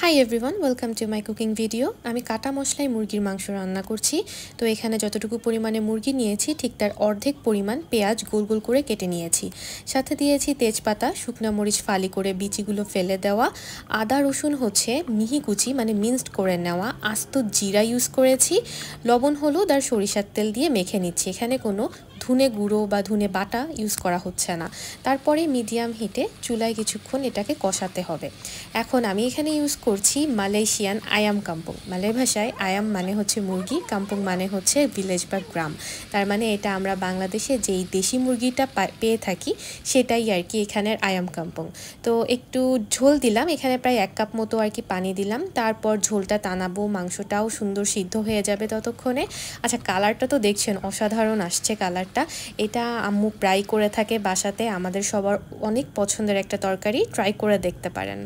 Hi everyone, welcome to my cooking video. আমি কাটা মশলায় মুরগির মাংস রান্না করছি। তো এখানে যতটুকু পরিমাণে মুরগি নিয়েছি ঠিক তার অর্ধেক পরিমাণ পেঁয়াজ গোল গোল করে কেটে নিয়েছি। সাথে দিয়েছি তেজপাতা, শুকনা মরিচ ফালি করে বিচিগুলো ফেলে দেওয়া, আদা রসুন হচ্ছে মিহি কুচি মানে মিন্সড করে নেওয়া, আস্ত জিরা ইউজ করেছি, লবণ হলুদ আর সরিষার তেল দিয়ে মেখে নিচ্ছি। এখানে কোনো ধুনে গুঁড়ো বা ধুনে বাটা ইউজ করা হচ্ছে না। তারপরে মিডিয়াম হিটে চুলায় কিছুক্ষণ এটাকে কষাতে হবে। এখন আমি এখানে ইউজ করছি মালয়েশিয়ান আয়াম কাম্পুং। মালয় ভাষায় আয়াম মানে হচ্ছে মুরগি, কাম্পুং মানে হচ্ছে ভিলেজ বা গ্রাম। তার মানে এটা আমরা বাংলাদেশে যেই দেশি মুরগিটা পেয়ে থাকি সেটাই আর কি এখানের আয়াম কাম্পুং। তো একটু ঝোল দিলাম, এখানে প্রায় 1 কাপ মতো আর কি পানি দিলাম। তারপর ঝোলটা টানাবো, মাংসটাও সুন্দর সিদ্ধ হয়ে যাবে ততক্ষণে। আচ্ছা, কালারটা তো দেখছেন অসাধারণ আসছে কালারটা। এটা আম্মু প্রায় করে থাকে বাসাতে, আমাদের সবার অনেক পছন্দের একটা তরকারি, ট্রাই করে দেখতে পারেন।